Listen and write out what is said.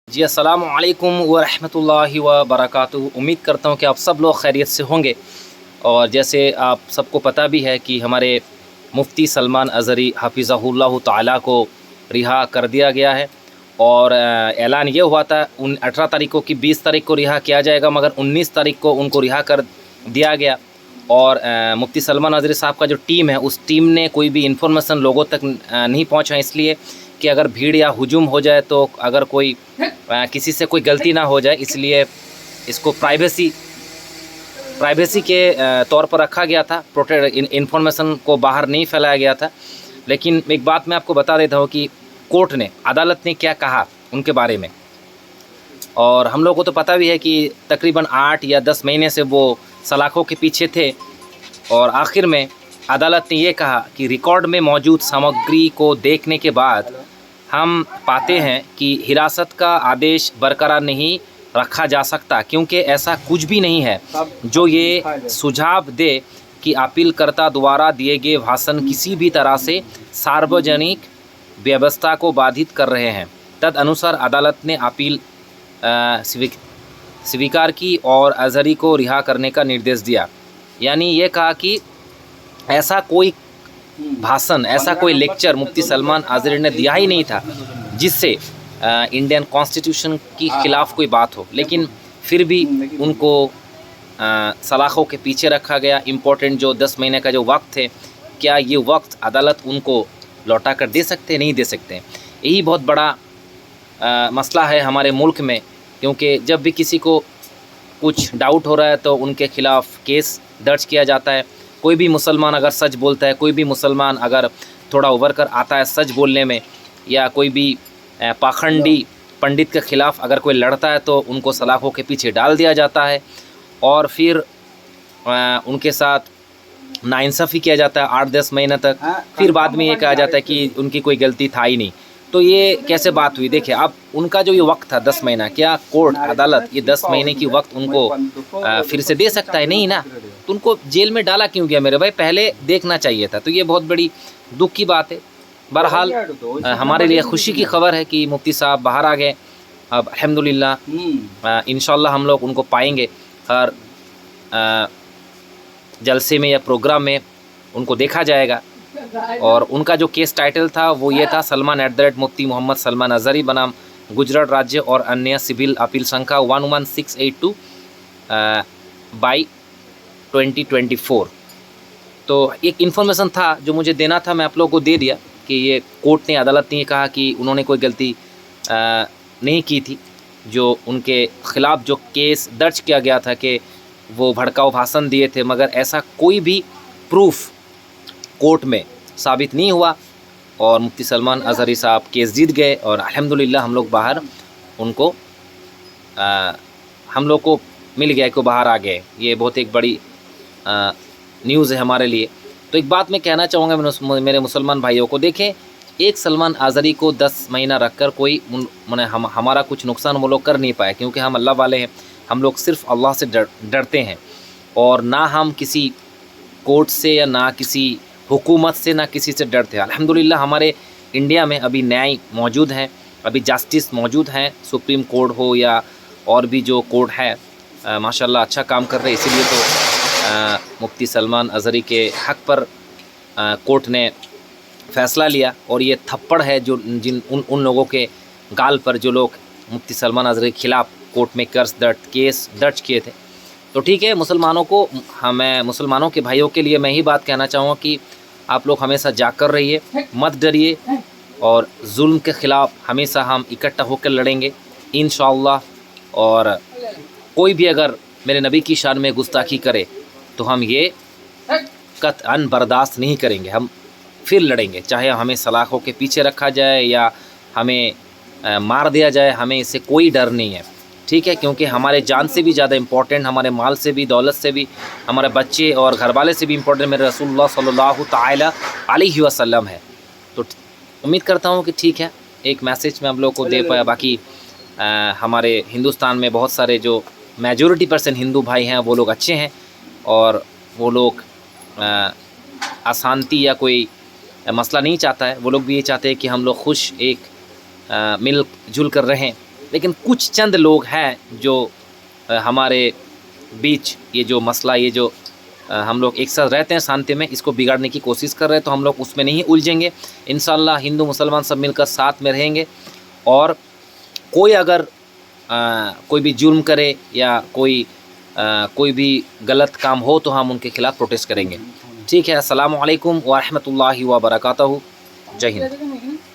जी अस्सलाम वालेकुम व रहमतुल्लाहि व बरकातुहू। उम्मीद करता हूँ कि आप सब लोग खैरियत से होंगे। और जैसे आप सबको पता भी है कि हमारे मुफ्ती सलमान अज़हरी हफ़िज़हुल्लाह ताला को रिहा कर दिया गया है। और ऐलान ये हुआ था 18 तारीख को कि 20 तारीख को रिहा किया जाएगा, मगर 19 तारीख को उनको रिहा कर दिया गया। और मुफ्ती सलमान अज़हरी साहब का जो टीम है, उस टीम ने कोई भी इन्फॉर्मेशन लोगों तक नहीं पहुँचा, इसलिए कि अगर भीड़ या हुजूम हो जाए तो अगर कोई किसी से कोई गलती ना हो जाए, इसलिए इसको प्राइवेसी के तौर पर रखा गया था। इन्फॉर्मेशन को बाहर नहीं फैलाया गया था। लेकिन एक बात मैं आपको बता देता हूँ कि कोर्ट ने, अदालत ने क्या कहा उनके बारे में। और हम लोगों को तो पता भी है कि तकरीबन 8 या 10 महीने से वो सलाखों के पीछे थे। और आखिर में अदालत ने ये कहा कि रिकॉर्ड में मौजूद सामग्री को देखने के बाद हम पाते हैं कि हिरासत का आदेश बरकरार नहीं रखा जा सकता, क्योंकि ऐसा कुछ भी नहीं है जो ये सुझाव दे कि अपीलकर्ता द्वारा दिए गए भाषण किसी भी तरह से सार्वजनिक व्यवस्था को बाधित कर रहे हैं। तदनुसार अदालत ने अपील स्वीकार की और अज़हरी को रिहा करने का निर्देश दिया। यानी ये कहा कि ऐसा कोई भाषण, ऐसा कोई लेक्चर मुफ्ती सलमान अज़हरी ने दिया ही नहीं था जिससे इंडियन कॉन्स्टिट्यूशन की ख़िलाफ़ कोई बात हो। लेकिन फिर भी उनको सलाखों के पीछे रखा गया। इम्पोर्टेंट जो 10 महीने का जो वक्त है, क्या ये वक्त अदालत उनको लौटा कर दे सकते हैं? नहीं दे सकते। यही बहुत बड़ा मसला है हमारे मुल्क में, क्योंकि जब भी किसी को कुछ डाउट हो रहा है तो उनके ख़िलाफ़ केस दर्ज किया जाता है। कोई भी मुसलमान अगर सच बोलता है, कोई भी मुसलमान अगर थोड़ा उभर कर आता है सच बोलने में, या कोई भी पाखंडी पंडित के ख़िलाफ़ अगर कोई लड़ता है, तो उनको सलाखों के पीछे डाल दिया जाता है और फिर उनके साथ नाइंसाफ़ी किया जाता है 8-10 महीने तक। फिर बाद में ये कहा जाता है कि उनकी कोई गलती था ही नहीं। तो ये कैसे बात हुई? देखिए, अब उनका जो ये वक्त था 10 महीना, क्या कोर्ट अदालत ये 10 महीने की वक्त उनको फिर से दे सकता है? नहीं ना। तो उनको जेल में डाला क्यों गया मेरे भाई? पहले देखना चाहिए था। तो ये बहुत बड़ी दुख की बात है। बहरहाल हमारे लिए खुशी की खबर है कि मुफ्ती साहब बाहर आ गए। अब अल्हम्दुलिल्लाह इंशाअल्लाह हम लोग उनको पाएंगे हर जलसे में या प्रोग्राम में उनको देखा जाएगा। और उनका जो केस टाइटल था वो ये था, सलमान @ मुफ्ती मोहम्मद सलमान अज़हरी बनाम गुजरात राज्य और अन्य सिविल अपील संख्या 11682 बाई 2024। तो एक इन्फॉर्मेशन था जो मुझे देना था, मैं आप लोगों को दे दिया कि ये कोर्ट ने, अदालत ने कहा कि उन्होंने कोई गलती नहीं की थी। जो उनके ख़िलाफ़ जो केस दर्ज किया गया था कि वो भड़काऊ भाषण दिए थे, मगर ऐसा कोई भी प्रूफ कोर्ट में साबित नहीं हुआ। और मुफ्ती सलमान अज़हरी साहब केस जीत गए और अल्हम्दुलिल्लाह हम लोग बाहर उनको हम लोग को मिल गया कि बाहर आ गए। ये बहुत एक बड़ी न्यूज़ है हमारे लिए। तो एक बात मैं कहना चाहूँगा मेरे मुसलमान भाइयों को, देखें, एक सलमान अज़हरी को 10 महीना रख कर कोई मैंने हमारा कुछ नुकसान वो लोग कर नहीं पाए, क्योंकि हम अल्लाह वाले हैं। हम लोग सिर्फ़ अल्लाह से डरते हैं, और ना हम किसी कोर्ट से या ना किसी हुकूमत से, ना किसी से डरते हैं। अल्हम्दुलिल्लाह हमारे इंडिया में अभी न्याय मौजूद है, अभी जस्टिस मौजूद है। सुप्रीम कोर्ट हो या और भी जो कोर्ट है, माशाल्लाह अच्छा काम कर रहे हैं। इसीलिए तो मुफ्ती सलमान अज़हरी के हक़ पर कोर्ट ने फ़ैसला लिया। और ये थप्पड़ है जो उन लोगों के गाल पर जो लोग मुफ्ती सलमान अज़हरी के ख़िलाफ़ कोर्ट में केस दर्ज किए थे। तो ठीक है, मुसलमानों को, हमें मुसलमानों के भाइयों के लिए मैं ही बात कहना चाहूँगा कि आप लोग हमेशा जाकर रहिए, मत डरिए, और जुल्म के ख़िलाफ़ हमेशा हम इकट्ठा होकर लड़ेंगे इंशाअल्लाह। और कोई भी अगर मेरे नबी की शान में गुस्ताखी करे तो हम ये कतअन बर्दाश्त नहीं करेंगे, हम फिर लड़ेंगे। चाहे हमें सलाखों के पीछे रखा जाए या हमें मार दिया जाए, हमें इससे कोई डर नहीं है, ठीक है? क्योंकि हमारे जान से भी ज़्यादा इम्पोर्टेंट, हमारे माल से भी, दौलत से भी, हमारे बच्चे और घरवाले से भी इम्पोर्टेंट मेरे रसूलुल्लाह सल्लल्लाहु ताला अलैहि वसल्लम है। तो उम्मीद करता हूँ कि ठीक है, एक मैसेज मैं आप लोगों को दे पाया। बाकी हमारे हिंदुस्तान में बहुत सारे जो मेजॉरिटी % हिंदू भाई हैं, वो लोग अच्छे हैं, और वो लोग अशांति या कोई मसला नहीं चाहता है। वो लोग भी ये चाहते हैं कि हम लोग खुश एक मिल जुल कर रहें। लेकिन कुछ चंद लोग हैं जो हमारे बीच ये जो मसला, ये जो हम लोग एक साथ रहते हैं शांति में, इसको बिगाड़ने की कोशिश कर रहे हैं। तो हम लोग उसमें नहीं उलझेंगे। इंशाअल्लाह हिंदू मुसलमान सब मिलकर साथ में रहेंगे। और कोई अगर कोई भी जुल्म करे या कोई भी गलत काम हो तो हम उनके खिलाफ़ प्रोटेस्ट करेंगे। ठीक है। अस्सलामु अलैकुम व रहमतुल्लाहि व बरकातहू। जय हिंद।